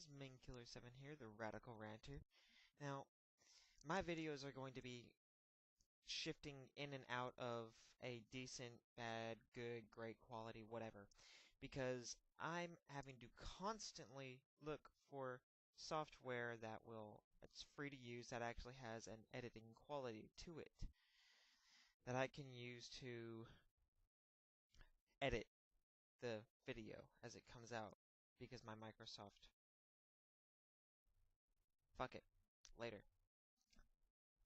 guys, MainKiller7 here, the Radical Ranter. Now, my videos are going to be shifting in and out of a decent, bad, good, great quality, whatever, because I'm having to constantly look for software it's free to use, that actually has an editing quality to it, that I can use to edit the video as it comes out, because my Microsoft... Fuck it. Later.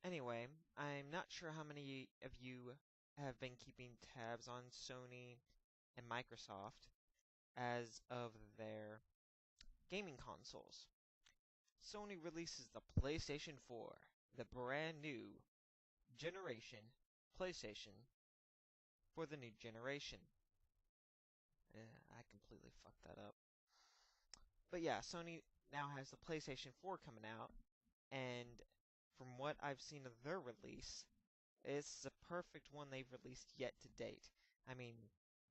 Anyway, I'm not sure how many of you have been keeping tabs on Sony and Microsoft as of their gaming consoles. Sony releases the PlayStation 4, the brand new generation PlayStation for the new generation. I completely fucked that up. But yeah, Sony now has the PlayStation 4 coming out, and from what I've seen of their release, it's the perfect one they've released yet to date. I mean,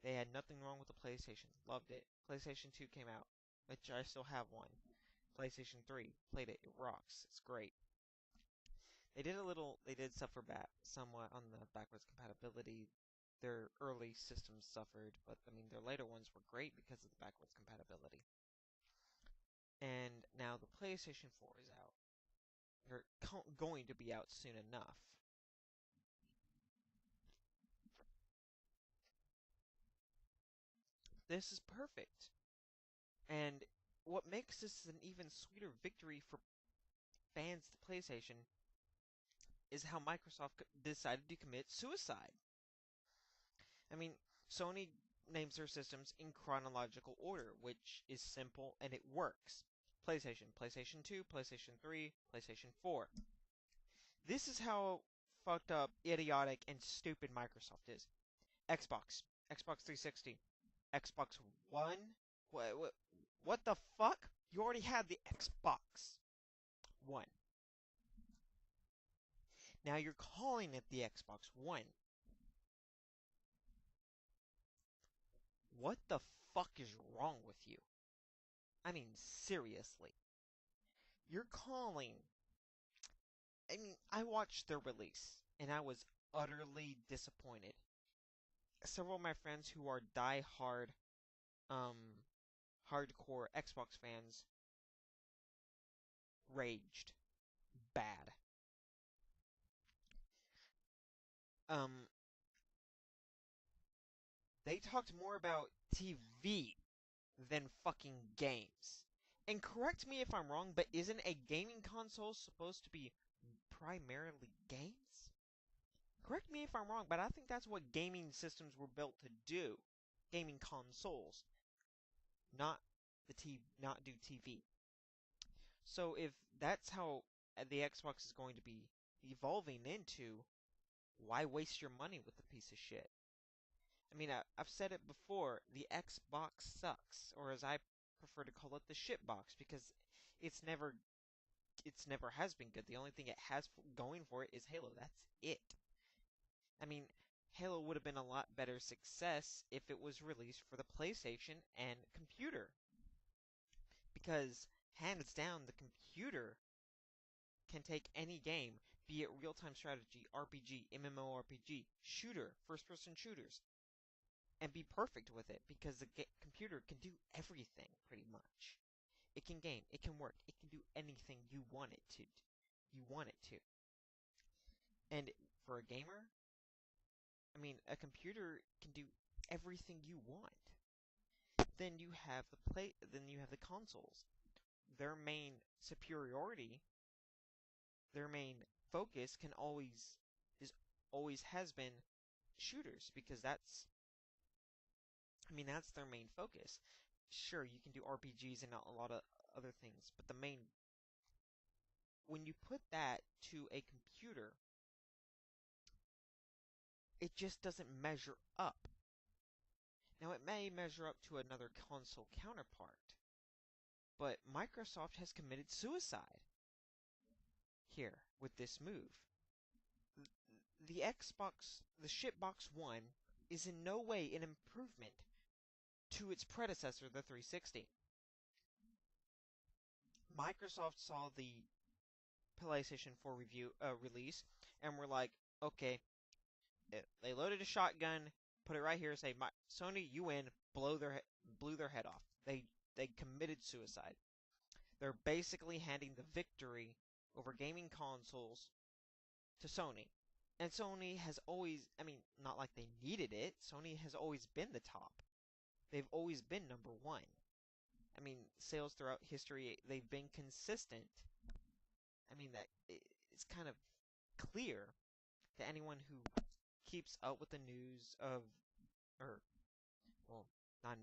they had nothing wrong with the PlayStation. Loved it. PlayStation 2 came out, which I still have one. PlayStation 3, played it. It rocks. It's great. They did suffer somewhat on the backwards compatibility. Their early systems suffered, but I mean, their later ones were great because of the backwards compatibility. And now the PlayStation 4 is out. They're going to be out soon enough. This is perfect. And what makes this an even sweeter victory for fans of the PlayStation is how Microsoft decided to commit suicide. I mean, Sony names their systems in chronological order, which is simple and it works. PlayStation, PlayStation 2, PlayStation 3, PlayStation 4. This is how fucked up, idiotic, and stupid Microsoft is. Xbox, Xbox 360, Xbox One. What the fuck? You already had the Xbox One. Now you're calling it the Xbox One. What the fuck is wrong with you? I mean, seriously. You're calling... I mean, I watched their release, and I was utterly disappointed. Several of my friends who are die-hard, hardcore Xbox fans raged bad. They talked more about TV than fucking games. And correct me if I'm wrong, but isn't a gaming console supposed to be primarily games? Correct me if I'm wrong, but I think that's what gaming systems were built to do. Gaming consoles. Not do TV. So if that's how the Xbox is going to be evolving into, why waste your money with a piece of shit? I mean, I've said it before, the Xbox sucks, or as I prefer to call it, the shitbox, because it's never has been good. The only thing it has going for it is Halo. That's it. I mean, Halo would have been a lot better success if it was released for the PlayStation and computer. Because, hands down, the computer can take any game, be it real-time strategy, RPG, MMORPG, shooter, first-person shooters, and be perfect with it, because the computer can do everything, pretty much. It can game, it can work, it can do anything you want it to. And for a gamer, I mean, a computer can do everything you want. Then you have the consoles. Their main superiority, their main focus always has been shooters, because that's their main focus. Sure, you can do RPGs and a lot of other things, but when you put that to a computer, it just doesn't measure up. Now, it may measure up to another console counterpart, but Microsoft has committed suicide here with this move. The Shitbox One, is in no way an improvement to its predecessor, the 360. Microsoft saw the PlayStation 4 release and were like, okay, they loaded a shotgun, put it right here, say, Sony, you win, blew their head off. They committed suicide. They're basically handing the victory over gaming consoles to Sony. And Sony has always, I mean, not like they needed it, Sony has always been the top. They've always been number one. I mean, sales throughout history, they've been consistent. I mean, it's kind of clear to anyone who keeps up with the news of, or, well, non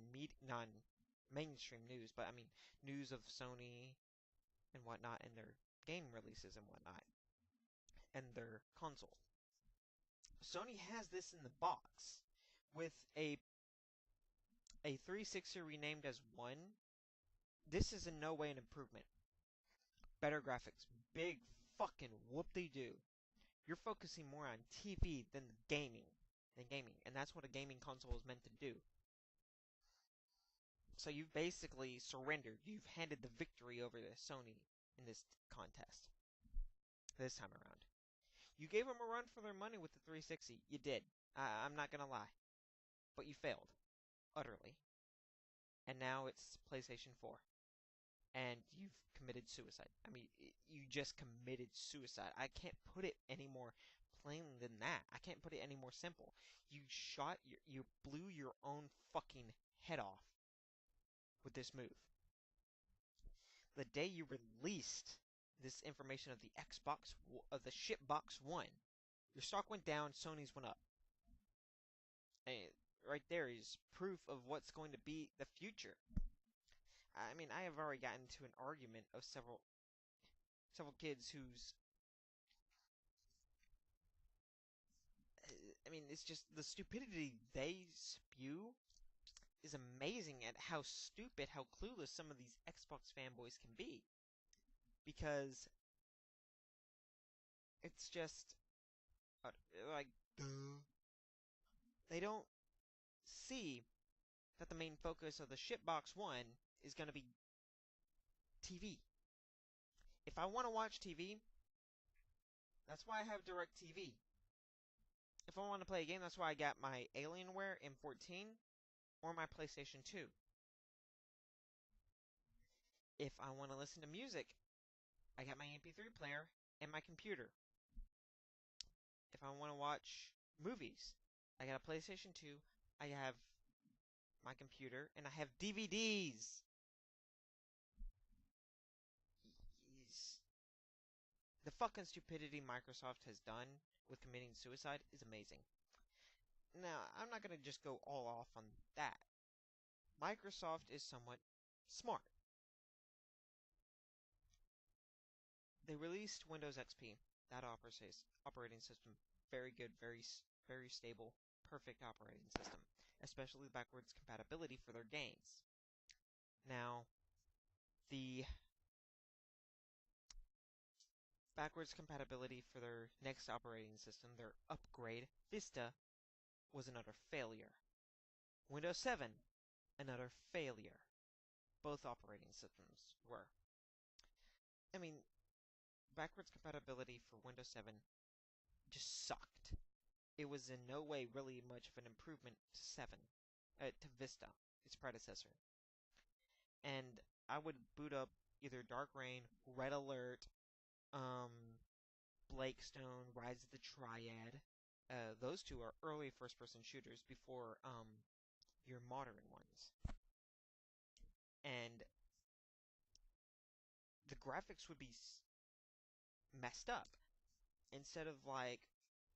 mainstream news, but I mean, news of Sony and whatnot, and their game releases and whatnot, and their console. Sony has this in the box with a 360 renamed as 1. This is in no way an improvement. Better graphics, big fucking whoop-de-doo. You're focusing more on TV than gaming, and that's what a gaming console is meant to do. So you've basically surrendered. You've handed the victory over to Sony in this contest. This time around. You gave them a run for their money with the 360. You did. I'm not gonna lie. But you failed. Utterly. And now it's PlayStation 4. And you've committed suicide. I mean, you just committed suicide. I can't put it any more plain than that. I can't put it any more simple. You blew your own fucking head off with this move. The day you released this information of the Shitbox 1, your stock went down, Sony's went up. And right there is proof of what's going to be the future. I mean, I have already gotten into an argument of several kids who's, I mean, it's just the stupidity they spew is amazing at how stupid, how clueless some of these Xbox fanboys can be. Because it's just like, duh. They don't see that the main focus of the Shitbox 1 is going to be TV. If I want to watch TV, that's why I have DirecTV. If I want to play a game, that's why I got my Alienware M14 or my PlayStation 2. If I want to listen to music, I got my MP3 player and my computer. If I want to watch movies, I got a PlayStation 2, I have my computer, and I have DVDs. The fucking stupidity Microsoft has done with committing suicide is amazing. Now, I'm not going to just go all off on that. Microsoft is somewhat smart. They released Windows XP. That operating system, very good, very stable, perfect operating system, especially backwards compatibility for their games. Now, the backwards compatibility for their next operating system, their upgrade, Vista, was another failure. Windows 7, another failure. Both operating systems were. I mean, backwards compatibility for Windows 7 just sucked. It was in no way really much of an improvement to Vista, its predecessor. And I would boot up either Dark Reign, Red Alert, Blakestone, Rise of the Triad. Those two are early first-person shooters before your modern ones. And the graphics would be messed up. Instead of like,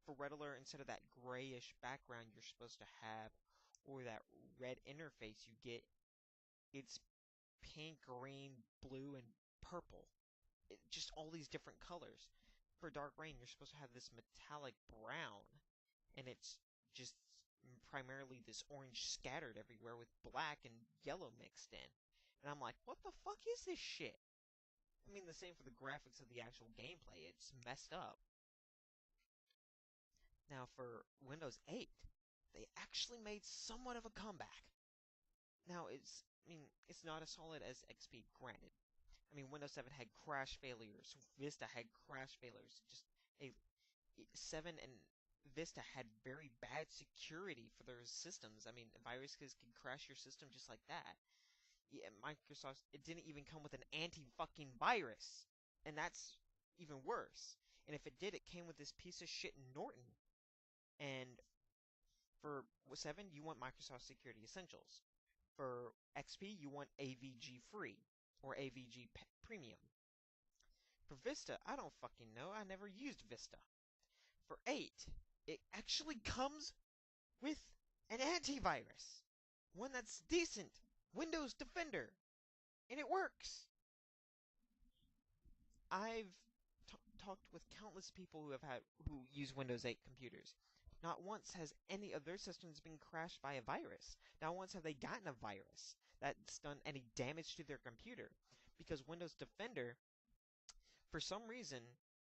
for Red Alert, instead of that grayish background you're supposed to have, or that red interface you get, it's pink, green, blue, and purple. Just all these different colors. For Dark Reign, you're supposed to have this metallic brown, and it's just primarily this orange scattered everywhere with black and yellow mixed in. And I'm like, what the fuck is this shit? I mean, the same for the graphics of the actual gameplay. It's messed up. Now, for Windows 8, they actually made somewhat of a comeback. Now, it's not as solid as XP, granted. I mean, Windows 7 had crash failures. Vista had crash failures. Just a 7 and Vista had very bad security for their systems. I mean, viruses can crash your system just like that. Yeah, Microsoft, it didn't even come with an anti-fucking virus. And that's even worse. And if it did, it came with this piece of shit Norton. And for 7, you want Microsoft Security Essentials. For XP, you want AVG Free or AVG Premium. For Vista, I don't fucking know. I never used Vista. For 8, it actually comes with an antivirus. One that's decent. Windows Defender. And it works. I've talked with countless people who use Windows 8 computers. Not once has any of their systems been crashed by a virus. Not once have they gotten a virus that's done any damage to their computer. Because Windows Defender, for some reason,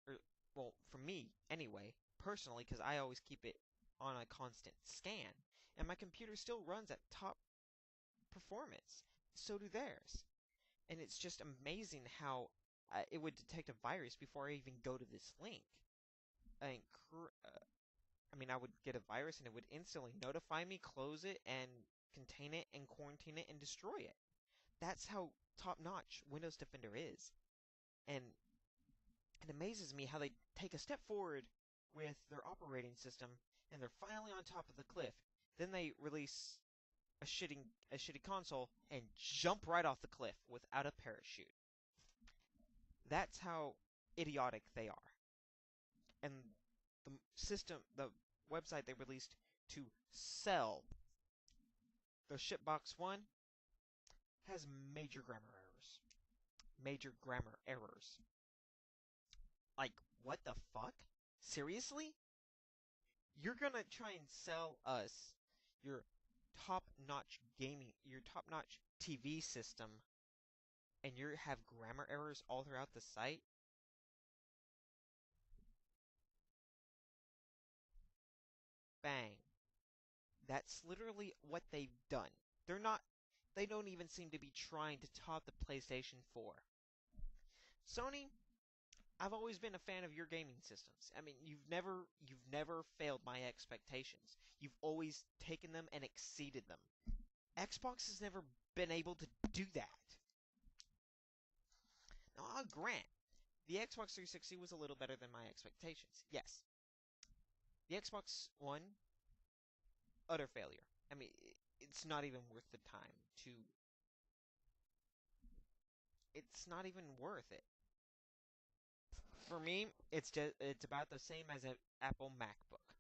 or, well, for me anyway, personally, because I always keep it on a constant scan, and my computer still runs at top performance. So do theirs. And it's just amazing how it would detect a virus before I even go to this link. I mean, I would get a virus and it would instantly notify me, close it, and contain it, and quarantine it, and destroy it. That's how top-notch Windows Defender is. And it amazes me how they take a step forward with their operating system, and they're finally on top of the cliff. Then they release a shitty console and jump right off the cliff without a parachute. That's how idiotic they are. And the website they released to sell the Shitbox 1 has major grammar errors. Major grammar errors. Like, what the fuck? Seriously? You're gonna try and sell us your top-notch TV system, and you have grammar errors all throughout the site? Bang. That's literally what they've done. They don't even seem to be trying to top the PlayStation 4. Sony, I've always been a fan of your gaming systems. I mean, you've never failed my expectations. You've always taken them and exceeded them. Xbox has never been able to do that. Now, I'll grant, the Xbox 360 was a little better than my expectations. Yes. The Xbox One, utter failure. I mean, it's not even worth the time to... It's not even worth it. For me, it's about the same as an Apple MacBook.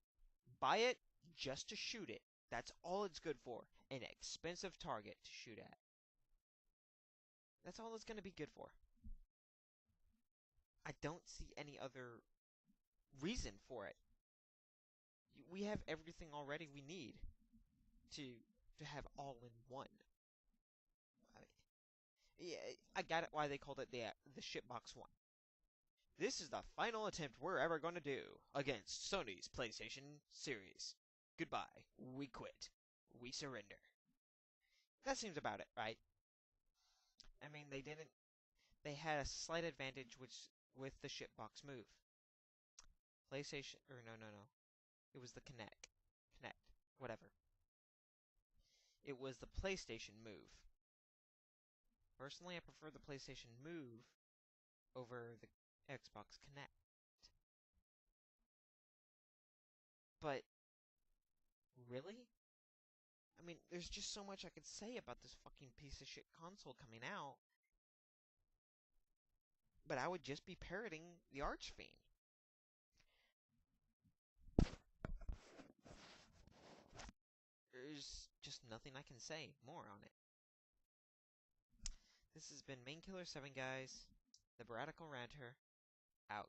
Buy it just to shoot it. That's all it's good for. An expensive target to shoot at. That's all it's going to be good for. I don't see any other reason for it. We have everything already we need to have all in one. Yeah, I got it why they called it the Shitbox 1. This is the final attempt we're ever going to do against Sony's PlayStation series. Goodbye. We quit. We surrender. That seems about it, right? I mean, they had a slight advantage with the Shitbox move. PlayStation, or no. It was the Kinect. Whatever. It was the PlayStation move. Personally, I prefer the PlayStation Move over the Xbox Kinect. But, really? I mean, there's just so much I could say about this fucking piece of shit console coming out. But I would just be parroting the Archfiend. There's just nothing I can say more on it. This has been MainKiller7, guys. The Baratical Ranter, out.